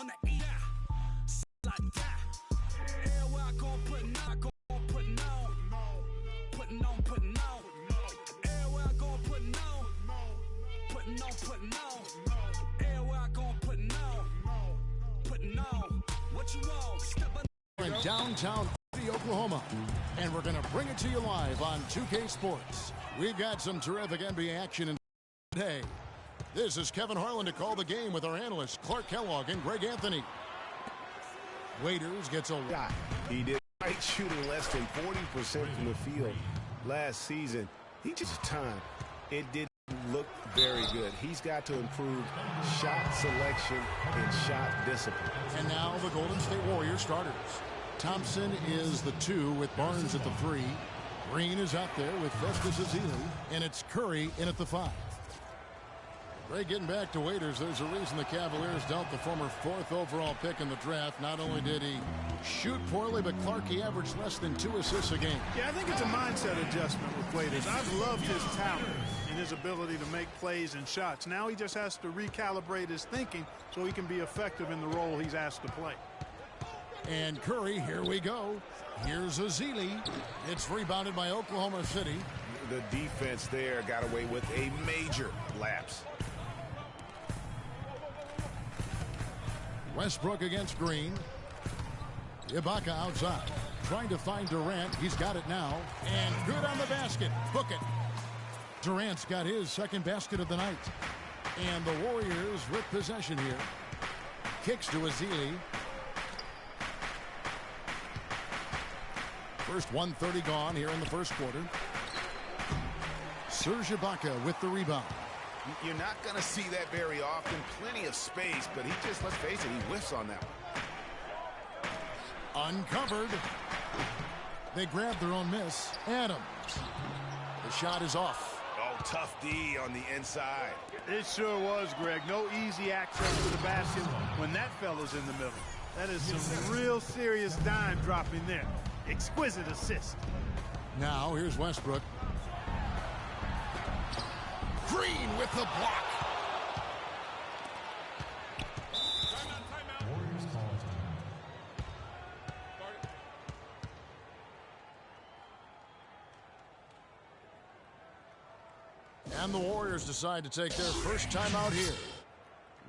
on the E. Like that. Everywhere I go, putting on, putting on. Putting on, putting on. Everywhere I go, putting on. Putting on, putting on. Everywhere I go, putting on. Putting on. What you want? Step In downtown Oklahoma, and we're going to bring it to you live on 2K Sports. We've got some terrific NBA action in today. This is Kevin Harlan to call the game with our analysts Clark Kellogg and Greg Anthony. Waiters gets a shot. He did right, shooting less than 40% from the field last season. He just time. It didn't look very good. He's got to improve shot selection and shot discipline. And now the Golden State Warriors starters. Thompson is the 2 with Barnes at the 3. Green is out there with Festus Ezeli, and it's Curry in at the 5. Ray, getting back to Waiters, there's a reason the Cavaliers dealt the former 4th overall pick in the draft. Not only did he shoot poorly, but Clark, he averaged less than 2 assists a game. Yeah, I think it's a mindset adjustment with Waiters. I've loved his talent and his ability to make plays and shots. Now he just has to recalibrate his thinking so he can be effective in the role he's asked to play. And Curry, here we go. Here's Ezeli. It's rebounded by Oklahoma City. The defense there got away with a major lapse. Westbrook against Green. Ibaka outside. Trying to find Durant. He's got it now. And good on the basket. Book it. Durant's got his second basket of the night. And the Warriors with possession here. Kicks to Ezeli. First 1:30 gone here in the first quarter. Serge Ibaka with the rebound. You're not going to see that very often. Plenty of space, but he just, let's face it, he whiffs on that one. Uncovered. They grab their own miss. Adams. The shot is off. Oh, tough D on the inside. It sure was, Greg. No easy access to the basket when that fella's in the middle. That is some real serious dime dropping there. Exquisite assist. Now here's Westbrook. Green with the block. And the Warriors decide to take their first time out here.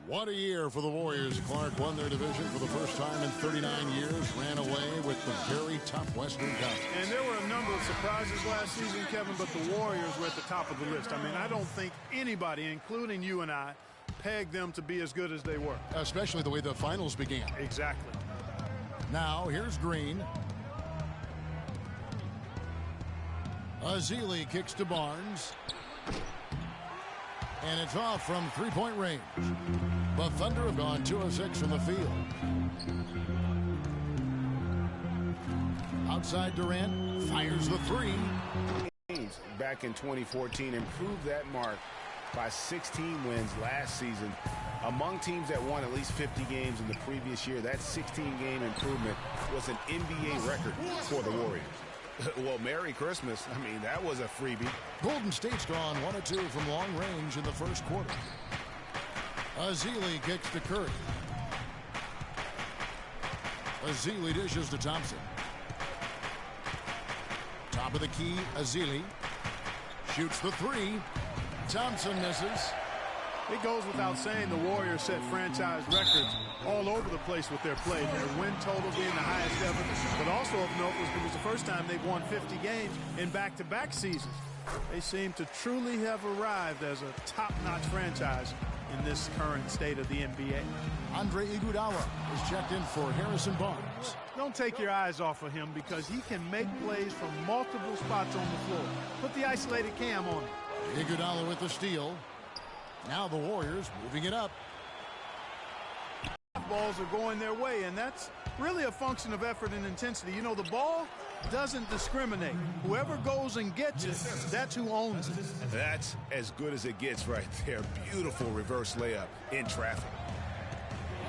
What a year for the Warriors. Clark won their division for the first time in 39 years, ran away with the very top Western Conference. And there were a number of surprises last season, Kevin, but the Warriors were at the top of the list. I mean, I don't think anybody, including you and I, pegged them to be as good as they were. Especially the way the finals began. Exactly. Now, here's Green. Ezeli kicks to Barnes. And it's off from three-point range. The Thunder have gone 2 of 6 from the field. Outside Durant fires the 3. Back in 2014 improved that mark by 16 wins last season. Among teams that won at least 50 games in the previous year, that 16-game improvement was an NBA record for the Warriors. Well, Merry Christmas. I mean, that was a freebie. Golden State's gone 1 of 2 from long range in the first quarter. Ezeli kicks to Curry. Ezeli dishes to Thompson. Top of the key, Ezeli shoots the 3. Thompson misses. It goes without saying the Warriors set franchise records all over the place with their play. Their win total being the highest ever, but also of note was it was the first time they've won 50 games in back-to-back seasons. They seem to truly have arrived as a top-notch franchise in this current state of the NBA. Andre Iguodala is checked in for Harrison Barnes. Don't take your eyes off of him because he can make plays from multiple spots on the floor. Put the isolated cam on him. Iguodala with the steal. Now the Warriors moving it up. Balls are going their way, and that's really a function of effort and intensity. You know, the ball doesn't discriminate. Whoever goes and gets it, that's who owns it. That's as good as it gets right there. Beautiful reverse layup in traffic.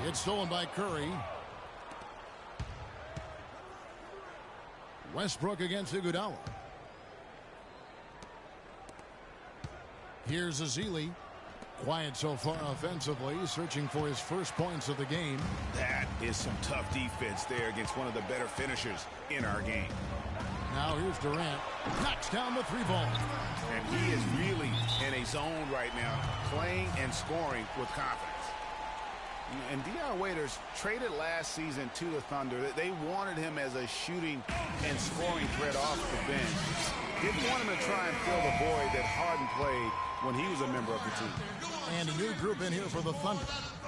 It's stolen by Curry. Westbrook against Iguodala. Here's Ezeli. Quiet so far offensively, searching for his first points of the game. That is some tough defense there against one of the better finishers in our game. Now here's Durant. Knocks down the three ball. And he is really in a zone right now, playing and scoring with confidence. And Dion Waiters traded last season to the Thunder. They wanted him as a shooting and scoring threat off the bench. Didn't want him to try and fill the void that Harden played when he was a member of the team. And a new group in here for the Thunder.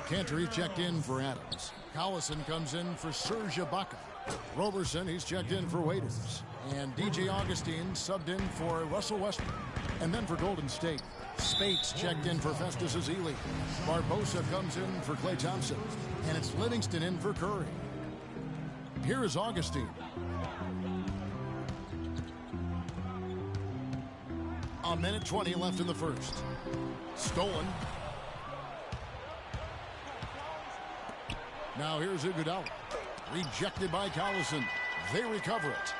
Cantor checked in for Adams. Collison comes in for Serge Ibaka. Roberson, he's checked in for Waiters. And DJ Augustine subbed in for Russell Westbrook. And then for Golden State, Spates checked in for Festus Ezeli. Barbosa comes in for Klay Thompson. And it's Livingston in for Curry. Here is Augustine. A minute 20 left in the first. Stolen. Now here's Iguodala. Rejected by Collison. They recover it.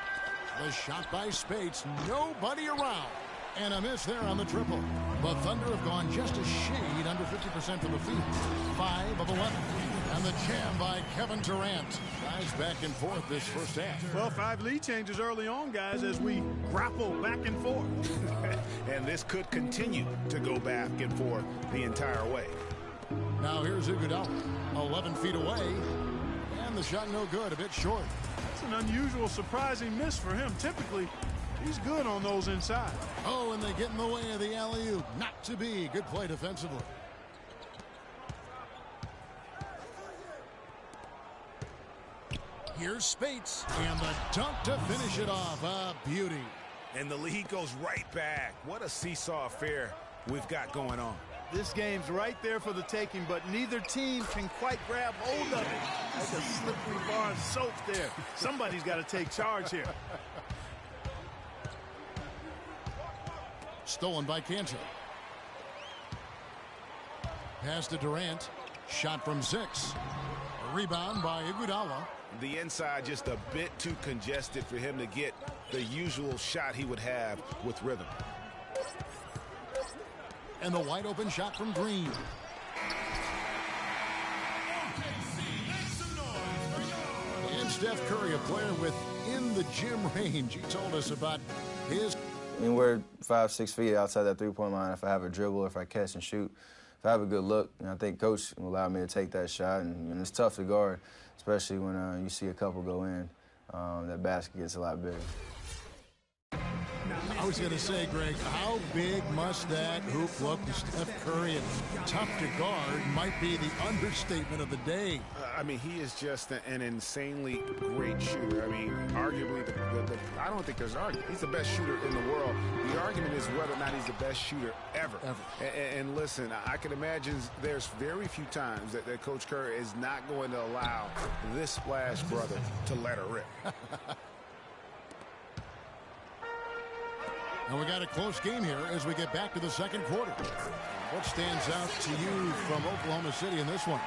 The shot by Spates. Nobody around. And a miss there on the triple. The Thunder have gone just a shade under 50% from the field. 5 of 11. And the jam by Kevin Durant. Guys back and forth this first half. Well, 5 lead changes early on, guys, as we grapple back and forth. And this could continue to go back and forth the entire way. Now here's Iguodala. 11 feet away. And the shot no good, a bit short. That's an unusual, surprising miss for him. Typically, he's good on those inside. Oh, and they get in the way of the alley-oop. Not to be. Good play defensively. Here's Spates. And the dunk to finish it off. A beauty. And the lead goes right back. What a seesaw affair we've got going on. This game's right there for the taking, but neither team can quite grab hold of it. Like a slippery bar of soap there. Somebody's got to take charge here. Stolen by Cantor. Pass to Durant. Shot from 6. A rebound by Iguodala. The inside just a bit too congested for him to get the usual shot he would have with rhythm. And the wide open shot from Green. And Steph Curry, a player within the gym range. He told us about his... Anywhere 5-6 feet outside that three-point line, if I have a dribble, if I catch and shoot, if I have a good look, I think Coach will allow me to take that shot. And it's tough to guard, especially when you see a couple go in. That basket gets a lot bigger. I was going to say, Greg, how big must that hoop look to Steph Curry? And tough to guard might be the understatement of the day. I mean, he is just an insanely great shooter. I mean, arguably, I don't think there's an argument. He's the best shooter in the world. The argument is whether or not he's the best shooter ever. And listen, I can imagine there's very few times that Coach Curry is not going to allow this splash brother to let her rip. And we got a close game here as we get back to the second quarter. What stands out to you from Oklahoma City in this one?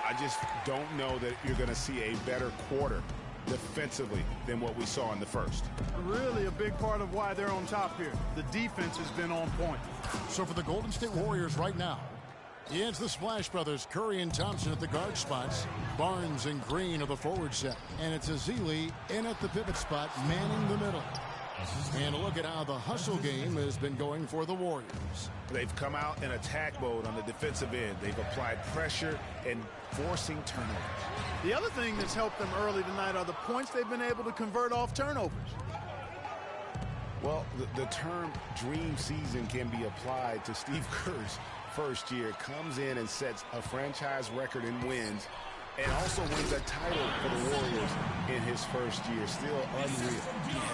I just don't know that you're going to see a better quarter defensively than what we saw in the first. Really a big part of why they're on top here. The defense has been on point. So for the Golden State Warriors right now, it's the Splash Brothers, Curry and Thompson at the guard spots. Barnes and Green are the forward set. And it's Ezeli in at the pivot spot, manning the middle. And a look at how the hustle game has been going for the Warriors. They've come out in attack mode on the defensive end. They've applied pressure and forcing turnovers. The other thing that's helped them early tonight are the points they've been able to convert off turnovers. Well, the term dream season can be applied to Steve Kerr's first year. Comes in and sets a franchise record in wins and also wins a title for the Warriors in his first year. Still unreal.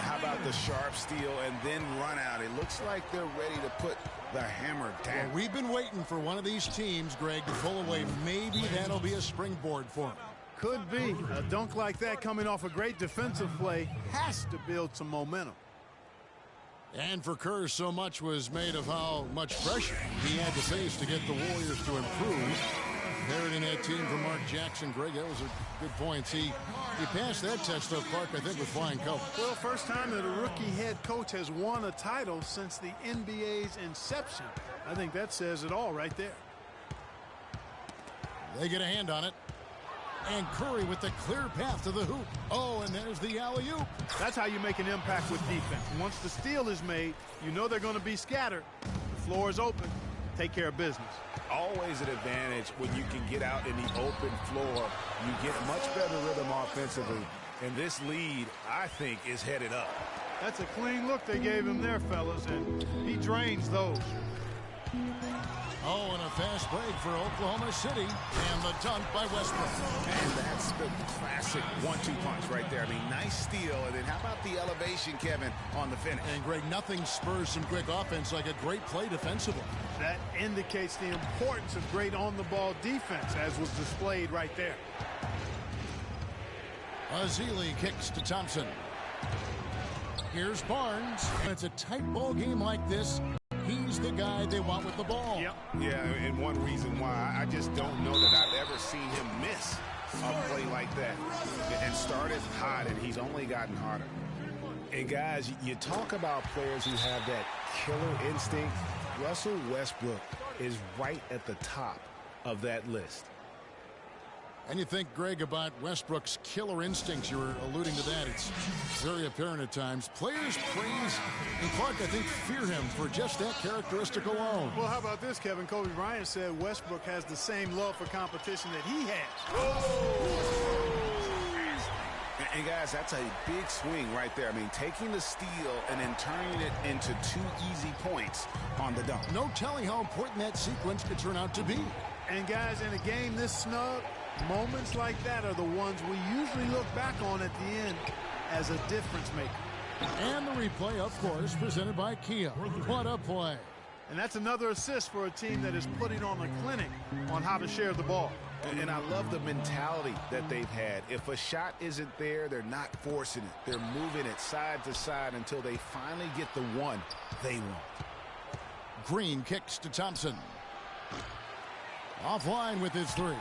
How about the sharp steal and then run out? It looks like they're ready to put the hammer down. Well, we've been waiting for one of these teams, Greg, to pull away. Maybe that'll be a springboard for them. Could be. A dunk like that coming off a great defensive play has to build some momentum. And for Kerr, so much was made of how much pressure he had to face to get the Warriors to improve. Inheriting that team from Mark Jackson. Greg, that was a good point. He passed that test of Clark, I think, with flying colors. Well, first time that a rookie head coach has won a title since the NBA's inception. I think that says it all right there. They get a hand on it. And Curry with the clear path to the hoop. Oh, and there's the alley-oop. That's how you make an impact with defense. Once the steal is made, you know they're going to be scattered. The floor is open. Take care of business. Always an advantage when you can get out in the open floor. You get much better rhythm offensively. And this lead, I think, is headed up. That's a clean look they gave him there, fellas, and he drains those. Oh, and a fast break for Oklahoma City. And the dunk by Westbrook. And that's the classic 1-2 punch right there. I mean, nice steal. And then how about the elevation, Kevin, on the finish? And, Greg, nothing spurs some quick offense like a great play defensively. That indicates the importance of great on-the-ball defense, as was displayed right there. Azili kicks to Thompson. Here's Barnes. And it's a tight ball game like this. He's the guy they want with the ball. Yep. Yeah, and one reason why, I just don't know that I've ever seen him miss a play like that. And started hot, and he's only gotten harder. And, guys, you talk about players who have that killer instinct. Russell Westbrook is right at the top of that list. And you think, Greg, about Westbrook's killer instincts. You were alluding to that. It's very apparent at times. Players praise, and Clark, I think, fear him for just that characteristic alone. Well, how about this, Kevin? Kobe Bryant said Westbrook has the same love for competition that he has. And, guys, that's a big swing right there. I mean, taking the steal and then turning it into 2 easy points on the dunk. No telling how important that sequence could turn out to be. And, guys, in a game this snug, moments like that are the ones we usually look back on at the end as a difference maker. And the replay, of course, presented by Kia. What a play. And that's another assist for a team that is putting on a clinic on how to share the ball. And I love the mentality that they've had. If a shot isn't there, they're not forcing it. They're moving it side to side until they finally get the one they want. Green kicks to Thompson. Offline with his three.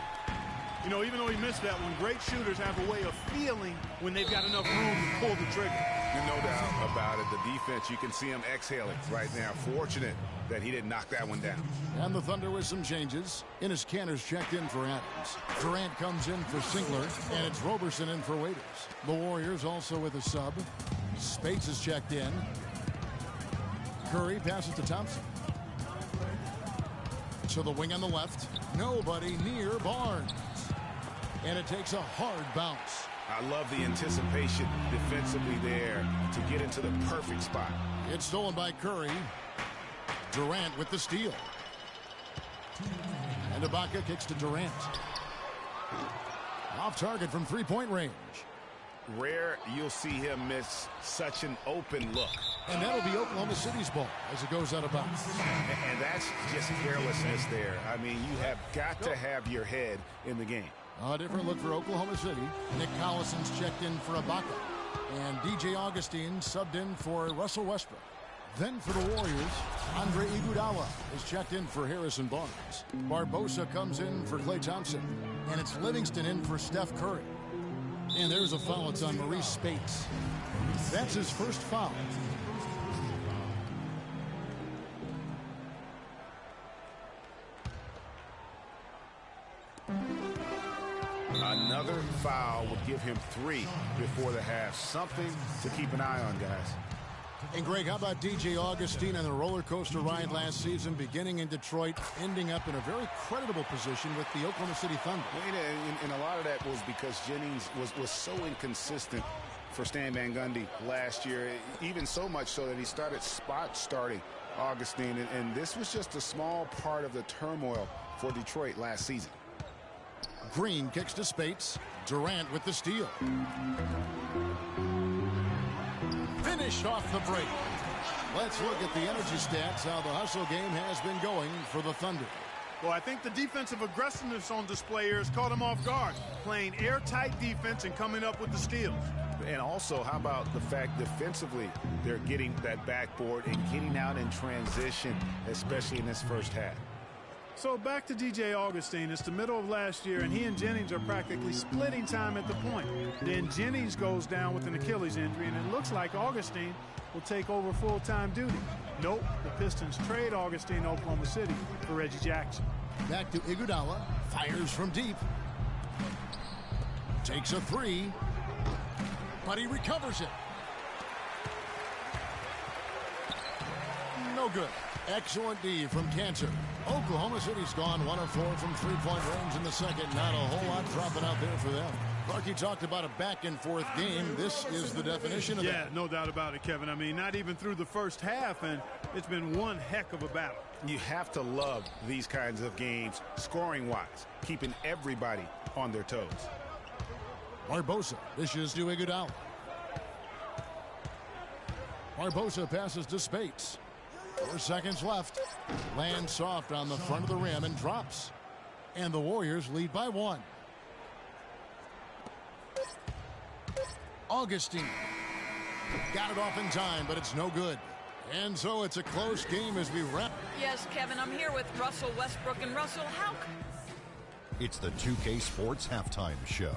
You know, even though he missed that one, great shooters have a way of feeling when they've got enough room to pull the trigger. No doubt about it. The defense, you can see him exhaling right now. Fortunate that he didn't knock that one down. And the Thunder with some changes. Enes Kanter's checked in for Adams. Durant comes in for Singler, and it's Roberson in for Waiters. The Warriors also with a sub. Spates is checked in. Curry passes to Thompson. To the wing on the left. Nobody near Barnes. And it takes a hard bounce. I love the anticipation defensively there to get into the perfect spot. It's stolen by Curry. Durant with the steal. And Ibaka kicks to Durant. Off target from three-point range. Rare you'll see him miss such an open look. And that'll be Oklahoma City's ball as it goes out of bounds. And that's just carelessness there. I mean, you have got to have your head in the game. A different look for Oklahoma City. Nick Collison's checked in for Ibaka. And DJ Augustine subbed in for Russell Westbrook. Then for the Warriors, Andre Iguodala is checked in for Harrison Barnes. Barbosa comes in for Klay Thompson. And it's Livingston in for Steph Curry. And there's a foul. It's on Maurice Spates. That's his first foul. Another foul would give him 3 before the half. Something to keep an eye on, guys. And, Greg, how about DJ Augustine on the roller coaster ride last season, beginning in Detroit, ending up in a very creditable position with the Oklahoma City Thunder? And a lot of that was because Jennings was so inconsistent for Stan Van Gundy last year, even so much so that he started starting Augustine. And this was just a small part of the turmoil for Detroit last season. Green kicks to Spates. Durant with the steal. Finish off the break. Let's look at the energy stats, how the hustle game has been going for the Thunder. Well, I think the defensive aggressiveness on display here has caught him off guard, playing airtight defense and coming up with the steals. And also, how about the fact defensively they're getting that backboard and getting out in transition, especially in this first half. So back to DJ Augustine. It's the middle of last year, and he and Jennings are practically splitting time at the point. Then Jennings goes down with an Achilles injury, and it looks like Augustine will take over full-time duty. Nope, the Pistons trade Augustine to Oklahoma City for Reggie Jackson. Back to Iguodala. Fires from deep. Takes a three. But he recovers it. No good. Excellent D from Cancer. Oklahoma City's gone 1 of 4 from three-point range in the second. Not a whole lot dropping out there for them. Clarky talked about a back-and-forth game. This is the definition of that. Yeah, no doubt about it, Kevin. I mean, not even through the first half, and it's been one heck of a battle. You have to love these kinds of games, scoring-wise, keeping everybody on their toes. Barbosa dishes to Iguodala. Barbosa passes to Spates. 4 seconds left. Lands soft on the front of the rim and drops. And the Warriors lead by 1. Augustine. Got it off in time, but it's no good. And so it's a close game as we wrap. Yes, Kevin, I'm here with Russell Westbrook. And Russell, how... It's the 2K Sports Halftime Show.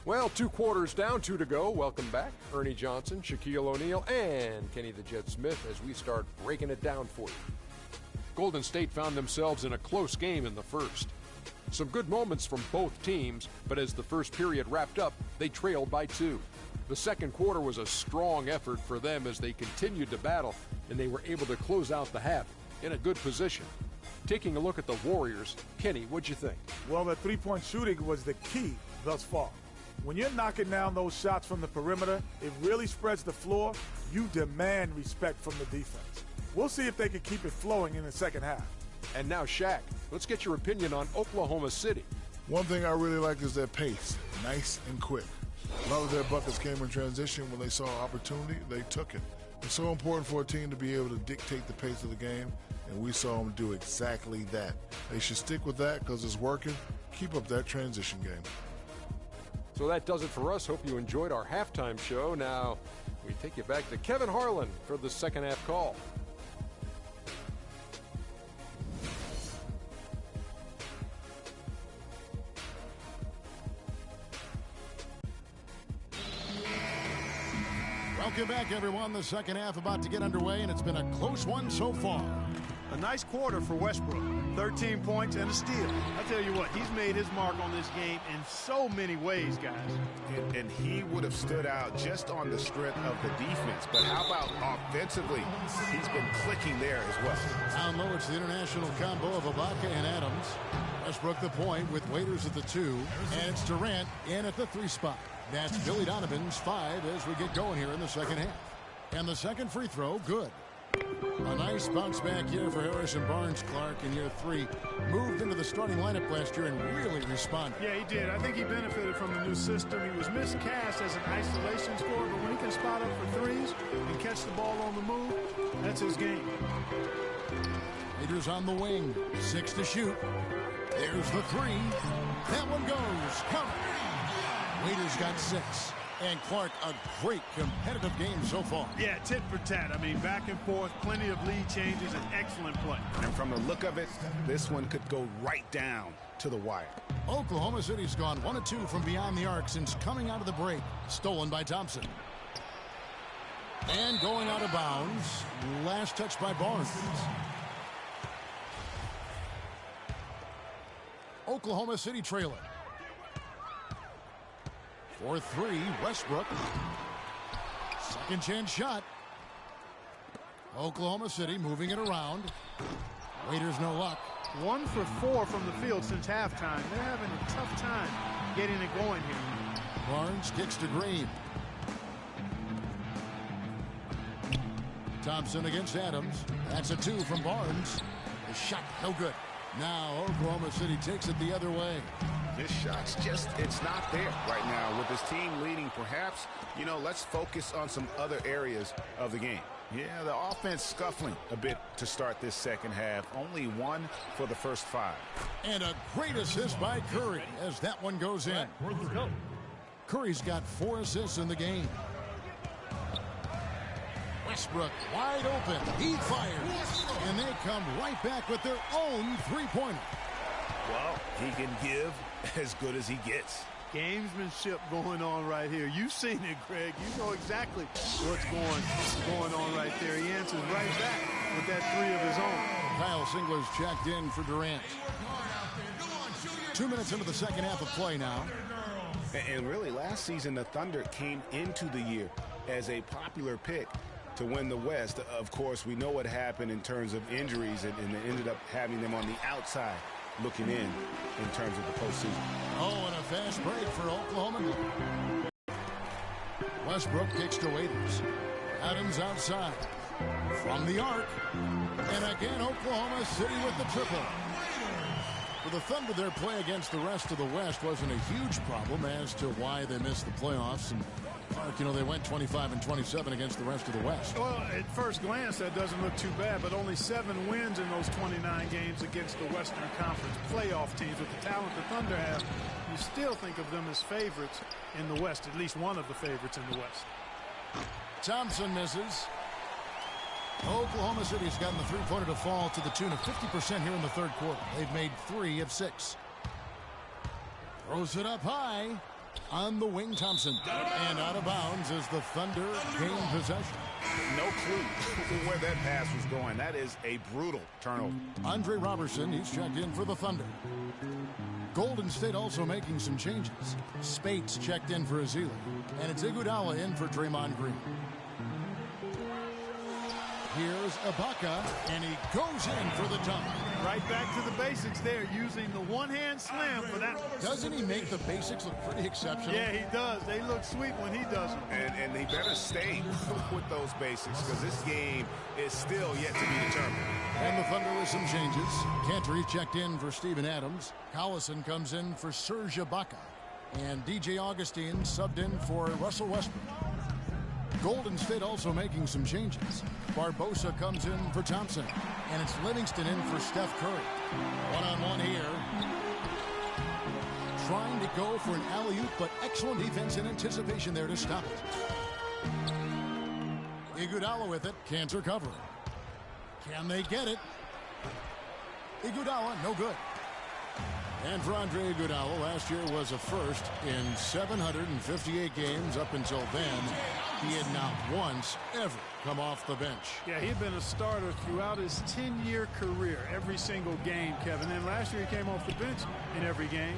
Well, 2 quarters down, 2 to go. Welcome back, Ernie Johnson, Shaquille O'Neal, and Kenny the Jet Smith as we start breaking it down for you. Golden State found themselves in a close game in the first. Some good moments from both teams, but as the first period wrapped up, they trailed by 2. The second quarter was a strong effort for them as they continued to battle, and they were able to close out the half in a good position. Taking a look at the Warriors, Kenny, what'd you think? Well, the three-point shooting was the key thus far. When you're knocking down those shots from the perimeter, it really spreads the floor. You demand respect from the defense. We'll see if they can keep it flowing in the second half. And now, Shaq, let's get your opinion on Oklahoma City. One thing I really like is their pace, nice and quick. A lot of their buckets came in transition. When they saw opportunity, they took it. It's so important for a team to be able to dictate the pace of the game, and we saw them do exactly that. They should stick with that because it's working. Keep up that transition game. So that does it for us. Hope you enjoyed our halftime show. Now, we take you back to Kevin Harlan for the second half call. Welcome back, everyone. The second half about to get underway, and it's been a close one so far. A nice quarter for Westbrook. 13 points and a steal. I tell you what, he's made his mark on this game in so many ways, guys. And he would have stood out just on the strength of the defense. But how about offensively? He's been clicking there as well. Down low, it's the international combo of Ibaka and Adams. Westbrook the point with Waiters at the 2. And it's Durant in at the 3 spot. That's Billy Donovan's 5 as we get going here in the second half. And the second free throw, good. A nice bounce back here for Harrison Barnes. Clark in year 3 moved into the starting lineup last year and really responded. Yeah, he did. I think he benefited from the new system. He was miscast as an isolation scorer, but when he can spot up for threes and catch the ball on the move, that's his game. Waiters on the wing, 6 to shoot. There's the 3. That one goes. Count. Waiters got 6. And Clark, a great competitive game so far. Yeah, tit for tat. I mean, back and forth, plenty of lead changes, and excellent play. And from the look of it, this one could go right down to the wire. Oklahoma City's gone 1 of 2 from beyond the arc since coming out of the break. Stolen by Thompson. And going out of bounds. Last touch by Barnes. Oklahoma City trailing. For 3, Westbrook. Second chance shot. Oklahoma City moving it around. Waiters no luck. 1 for 4 from the field since halftime. They're having a tough time getting it going here. Barnes kicks to Green. Thompson against Adams. That's a 2 from Barnes. The shot no good. Now Oklahoma City takes it the other way. This shot's just, it's not there right now. With this team leading, perhaps, let's focus on some other areas of the game. Yeah, the offense scuffling a bit to start this second half. Only 1 for the first 5. And a great assist by Curry as that one goes in. Curry's got 4 assists in the game. Westbrook wide open. He fires. And they come right back with their own 3-pointer. Well, he can give as good as he gets. Gamesmanship going on right here. You've seen it, Greg. You know exactly what's going on right there. He answers right back with that three of his own. Kyle Singler's checked in for Durant. 2 minutes into the second half of play now. And really, last season, the Thunder came into the year as a popular pick to win the West. Of course, we know what happened in terms of injuries, and they ended up having them on the outside looking in terms of the postseason. Oh, and a fast break for Oklahoma. Westbrook kicks to Waiters. Adams outside. From the arc. And again, Oklahoma City with the triple. For the Thunder, their play against the rest of the West wasn't a huge problem as to why they missed the playoffs. And, you know, they went 25-27 against the rest of the West. Well, at first glance, that doesn't look too bad, but only 7 wins in those 29 games against the Western Conference playoff teams. With the talent the Thunder have, you still think of them as favorites in the West, at least one of the favorites in the West. Thompson misses. Oklahoma City's gotten the three-pointer to fall to the tune of 50% here in the third quarter. They've made 3 of 6. Throws it up high on the wing, Thompson. And out of bounds as the Thunder gain possession. No clue where that pass was going. That is a brutal turnover. Andre Robertson, he's checked in for the Thunder. Golden State also making some changes. Spates checked in for Azili. And it's Iguodala in for Draymond Green. Here's Ibaka, and he goes in for the dunk. Right back to the basics there, using the one-hand slam for that. Doesn't he make the basics look pretty exceptional? Yeah, he does. They look sweet when he does it. And he better stay with those basics, because this game is still yet to be determined. And the Thunder with some changes. Cantor checked in for Steven Adams. Collison comes in for Serge Ibaka. And DJ Augustine subbed in for Russell Westbrook. Golden State also making some changes. Barbosa comes in for Thompson. And it's Livingston in for Steph Curry. One-on-one here. Trying to go for an alley-oop, but excellent defense and anticipation there to stop it. Iguodala with it. Cantor covering. Can they get it? Iguodala, no good. And for Andre Iguodala, last year was a first in 758 games. Up until then, he had not once ever come off the bench. Yeah, he had been a starter throughout his 10-year career, every single game, Kevin. And last year he came off the bench in every game.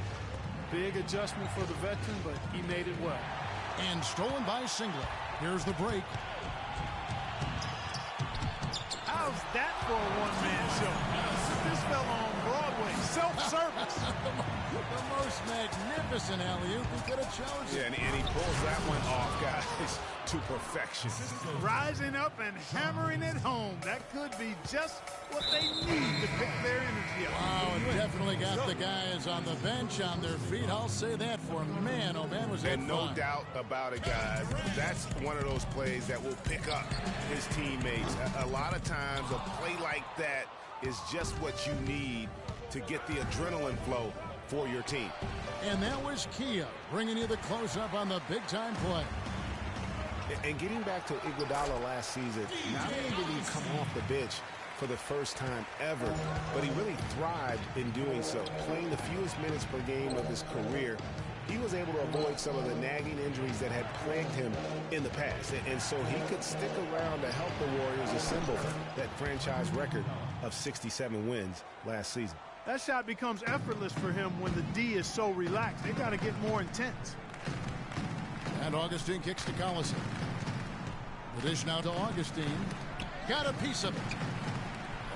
Big adjustment for the veteran, but he made it well. And stolen by Singler. Here's the break. How's that for a one-man show? This fell on Broadway. Self-service. The most magnificent alley-oop he could have chosen. Yeah, and he pulls that one off, guys, to perfection. Rising up and hammering it home. That could be just what they need to pick their energy up. Wow, it definitely got the guys on the bench on their feet. I'll say that for him. Man, oh man, was that And no doubt about it, guys. That's one of those plays that will pick up his teammates. A lot of times a play like that is just what you need to get the adrenaline flow for your team. And that was Kia bringing you the close-up on the big-time play. And getting back to Iguodala last season, not only did he come off the bench for the first time ever, but he really thrived in doing so. Playing the fewest minutes per game of his career, he was able to avoid some of the nagging injuries that had plagued him in the past. And so he could stick around to help the Warriors assemble that franchise record of 67 wins last season. That shot becomes effortless for him when the D is so relaxed. They got to get more intense. And Augustine kicks to Collison. The dish now to Augustine. Got a piece of it.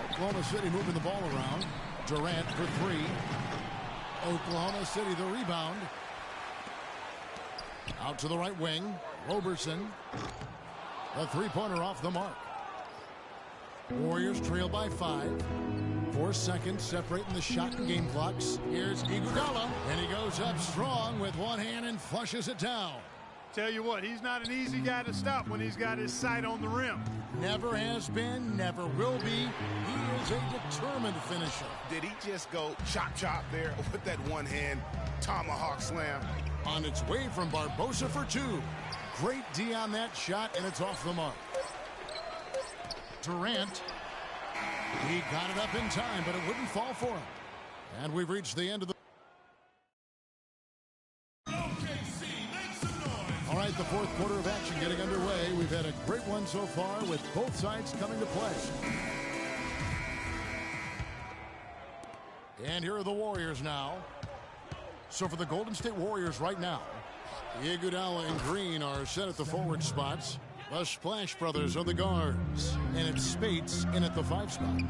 Oklahoma City moving the ball around. Durant for 3. Oklahoma City the rebound. Out to the right wing. Roberson. A three-pointer off the mark. Warriors trail by 5. 4 seconds separating the shot and game clocks. Here's Iguodala. And he goes up strong with one hand and flushes it down. Tell you what, he's not an easy guy to stop when he's got his sight on the rim. Never has been, never will be. He is a determined finisher. Did he just go chop there with that one-hand tomahawk slam? On its way from Barbosa for 2. Great D on that shot, and it's off the mark. Durant. He got it up in time, but it wouldn't fall for him. And we've reached the end of the quarter of action getting underway. We've had a great one so far with both sides coming to play. And here are the Warriors now. So for the Golden State Warriors right now, Iguodala and Green are set at the forward spots. The Splash Brothers are the guards. And it's Spates in at the 5 spot.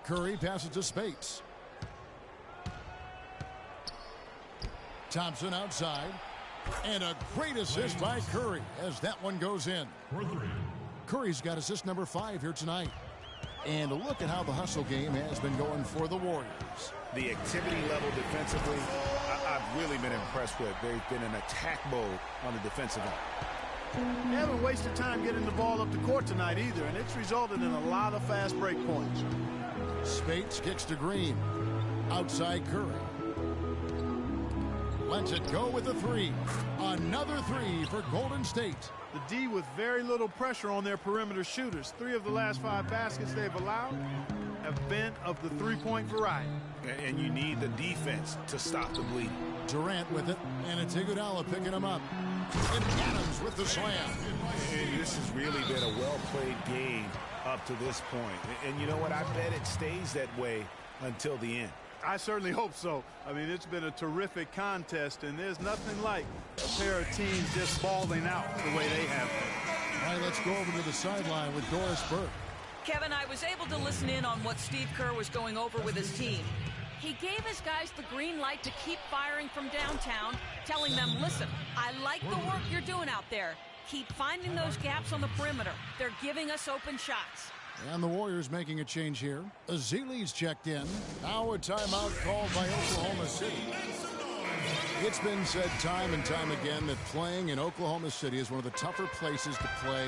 Curry passes to Spates. Thompson outside. And a great assist by Curry as that one goes in. Curry's got assist number 5 here tonight. And look at how the hustle game has been going for the Warriors. The activity level defensively, I've really been impressed with. They've been in attack mode on the defensive end. They haven't wasted time getting the ball up the court tonight either, and it's resulted in a lot of fast break points. Spates kicks to Green. Outside Curry. Lets it go with a 3. Another 3 for Golden State. The D with very little pressure on their perimeter shooters. 3 of the last 5 baskets they've allowed have been of the three-point variety. And you need the defense to stop the bleeding. Durant with it, and it's Iguodala picking him up. And Adams with the slam. And this has really been a well-played game up to this point. And you know what? I bet it stays that way until the end. I certainly hope so. I mean, it's been a terrific contest, and there's nothing like a pair of teams just balling out the way they have been. All right, let's go over to the sideline with Doris Burke. Kevin, I was able to listen in on what Steve Kerr was going over with his team. He gave his guys the green light to keep firing from downtown, telling them, listen, I like the work you're doing out there. Keep finding those gaps on the perimeter. They're giving us open shots. And the Warriors making a change here. Azili's checked in. Now a timeout called by Oklahoma City. It's been said time and time again that playing in Oklahoma City is one of the tougher places to play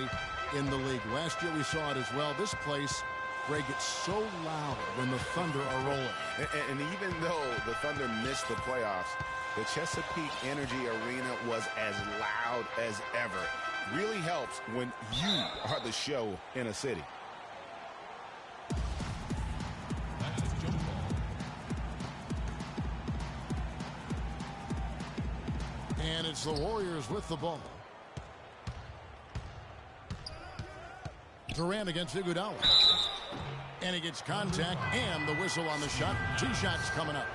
in the league. Last year we saw it as well. This place, Greg, gets so loud when the Thunder are rolling. And even though the Thunder missed the playoffs, the Chesapeake Energy Arena was as loud as ever. Really helps when you are the show in a city. And it's the Warriors with the ball. Durant against Iguodala. And he gets contact and the whistle on the shot. 2 shots coming up.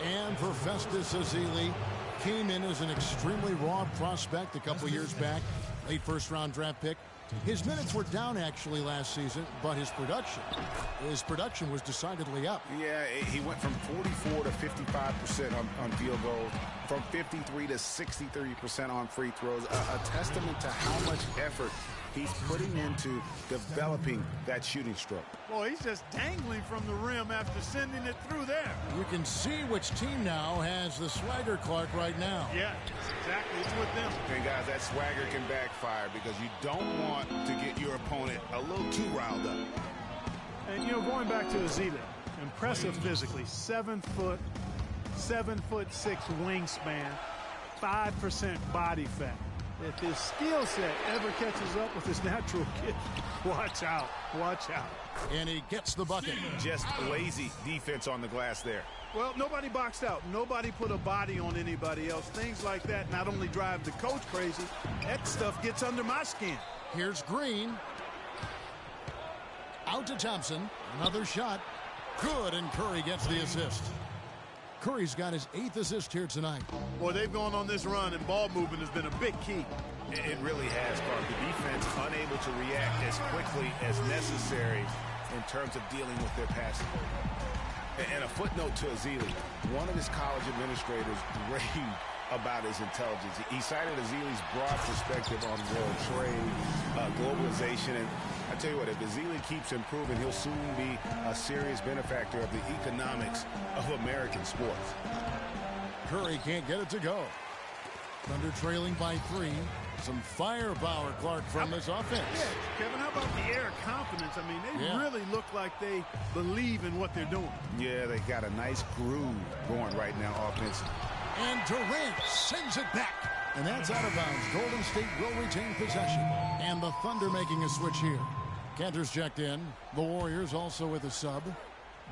And for Festus Ezeli, came in as an extremely raw prospect a couple years back. Late first-round draft pick. His minutes were down actually last season, but his production was decidedly up. Yeah, he went from 44 to 55% on field goals, from 53 to 63% on free throws. A testament to how much effort he's putting into developing that shooting stroke. Boy, he's just dangling from the rim after sending it through there. You can see which team now has the swagger, Clark, right now. Yeah, exactly. It's with them. And guys, that swagger can backfire because you don't want to get your opponent a little too riled up. And, you know, going back to Ezeli, impressive physically, 7 foot, 7'6" wingspan, 5% body fat. If his skill set ever catches up with his natural gift, watch out, watch out. And he gets the bucket. Just lazy defense on the glass there. Well, nobody boxed out. Nobody put a body on anybody else. Things like that not only drive the coach crazy, that stuff gets under my skin. Here's Green. Out to Thompson. Another shot. Good, and Curry gets the assist. Curry's got his 8th assist here tonight. Boy, they've gone on this run, and ball movement has been a big key. It really has, Clark. The defense unable to react as quickly as necessary in terms of dealing with their passing. And a footnote to Ezeli, one of his college administrators raved about his intelligence. He cited Ezeli's broad perspective on world trade, globalization, and I tell you what, if Ezeli keeps improving, he'll soon be a serious benefactor of the economics of American sports. Curry can't get it to go. Thunder trailing by 3. Some firepower, Clark, from this offense. Yeah, Kevin, how about the air confidence? I mean, they really look like they believe in what they're doing. Yeah, they got a nice groove going right now offensively. And Durant sends it back. And that's out of bounds. Golden State will retain possession. And the Thunder making a switch here. Cantor's checked in. The Warriors also with a sub.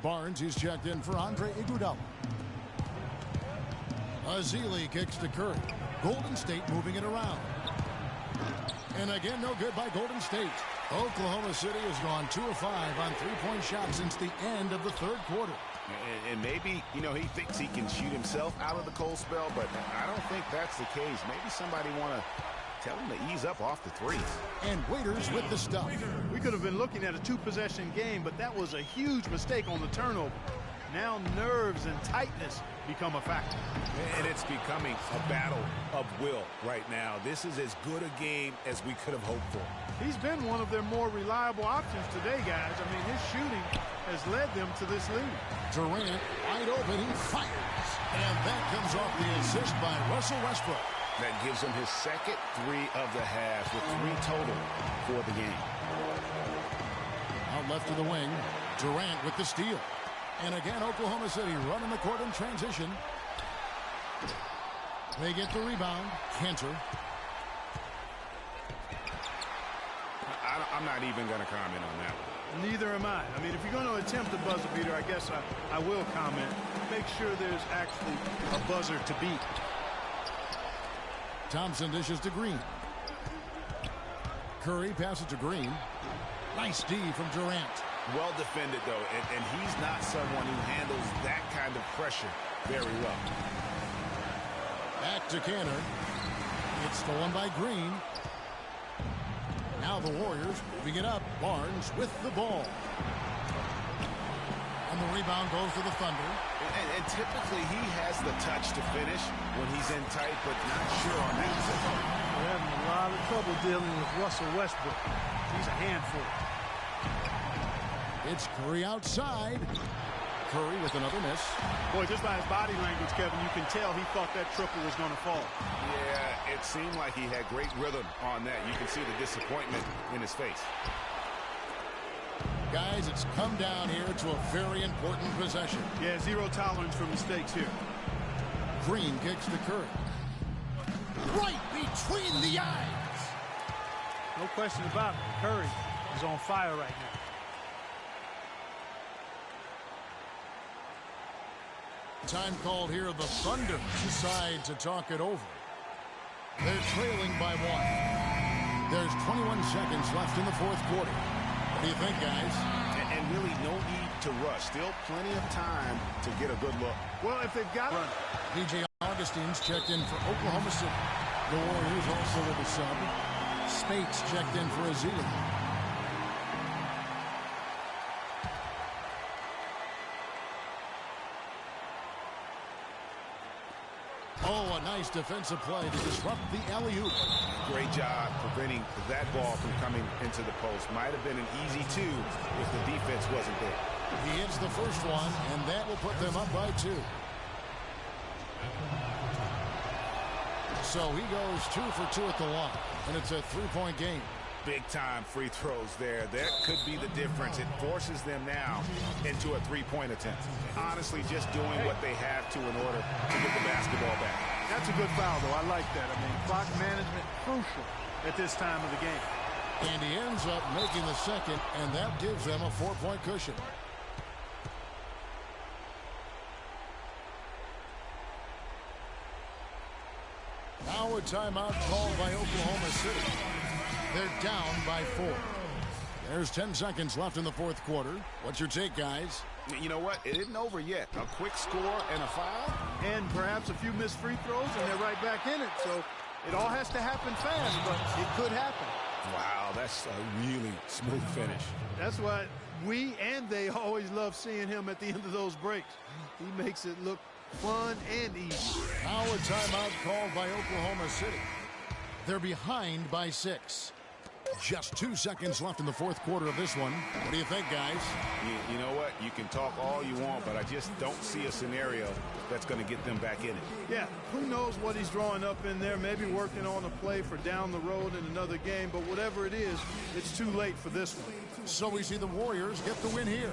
Barnes, he's checked in for Andre Iguodala. Azili kicks to Curry. Golden State moving it around. And again, no good by Golden State. Oklahoma City has gone 2 of 5 on three-point shots since the end of the third quarter. And maybe, you know, he thinks he can shoot himself out of the cold spell, but I don't think that's the case. Maybe somebody want to tell him to ease up off the threes. And Waiters with the stuff. We could have been looking at a two-possession game, but that was a huge mistake on the turnover. Now nerves and tightness become a factor. And it's becoming a battle of will right now. This is as good a game as we could have hoped for. He's been one of their more reliable options today, guys. I mean, his shooting has led them to this lead. Durant wide open, he fires. And that comes off the assist by Russell Westbrook. That gives him his second 3 of the half with 3 total for the game. Out left to the wing, Durant with the steal. And again, Oklahoma City running the court in transition. They get the rebound. Cantor. I'm not even going to comment on that one. Neither am I. I mean, if you're going to attempt a buzzer beater, I guess I will comment. Make sure there's actually a buzzer to beat. Thompson dishes to Green. Curry passes to Green. Nice D from Durant. Well defended, though, and he's not someone who handles that kind of pressure very well. Back to Cantor. It's stolen by Green. Now the Warriors moving it up. Barnes with the ball. And the rebound goes to the Thunder. And typically he has the touch to finish when he's in tight, but not sure on that. We're having a lot of trouble dealing with Russell Westbrook. He's a handful. It's Curry outside. Curry with another miss. Boy, just by his body language, Kevin, you can tell he thought that triple was going to fall. Yeah, it seemed like he had great rhythm on that. You can see the disappointment in his face. Guys, it's come down here to a very important possession. Yeah, zero tolerance for mistakes here. Green kicks to Curry. Right between the eyes. No question about it. Curry is on fire right now. Time called here. The Thunder decide to talk it over. They're trailing by 1. There's 21 seconds left in the fourth quarter. What do you think, guys? And really no need to rush. Still plenty of time to get a good look. Well, if they've got run. DJ Augustine's checked in for Oklahoma City. The Warriors also with a sub. Spates checked in for Azili. Oh, a nice defensive play to disrupt the alley-oop. Great job preventing that ball from coming into the post. Might have been an easy 2 if the defense wasn't there. He hits the first one, and that will put them up by 2. So he goes 2 for 2 at the line, and it's a 3-point game. Big-time free throws there. That could be the difference. It forces them now into a 3-point attempt. Honestly, just doing what they have to in order to get the basketball back. That's a good foul, though. I like that. I mean, clock management crucial at this time of the game. And he ends up making the second, and that gives them a 4-point cushion. Now a timeout called by Oklahoma City. They're down by 4. There's 10 seconds left in the fourth quarter. What's your take, guys? You know what? It isn't over yet. A quick score and a foul. And perhaps a few missed free throws, and they're right back in it. So it all has to happen fast, but it could happen. Wow, that's a really smooth finish. That's why we and they always love seeing him at the end of those breaks. He makes it look fun and easy. Now a timeout called by Oklahoma City. They're behind by 6. Just 2 seconds left in the fourth quarter of this one. What do you think, guys? You know what? You can talk all you want, but I just don't see a scenario that's going to get them back in it. Yeah, who knows what he's drawing up in there, maybe working on a play for down the road in another game, but whatever it is, it's too late for this one. So we see the Warriors get the win here.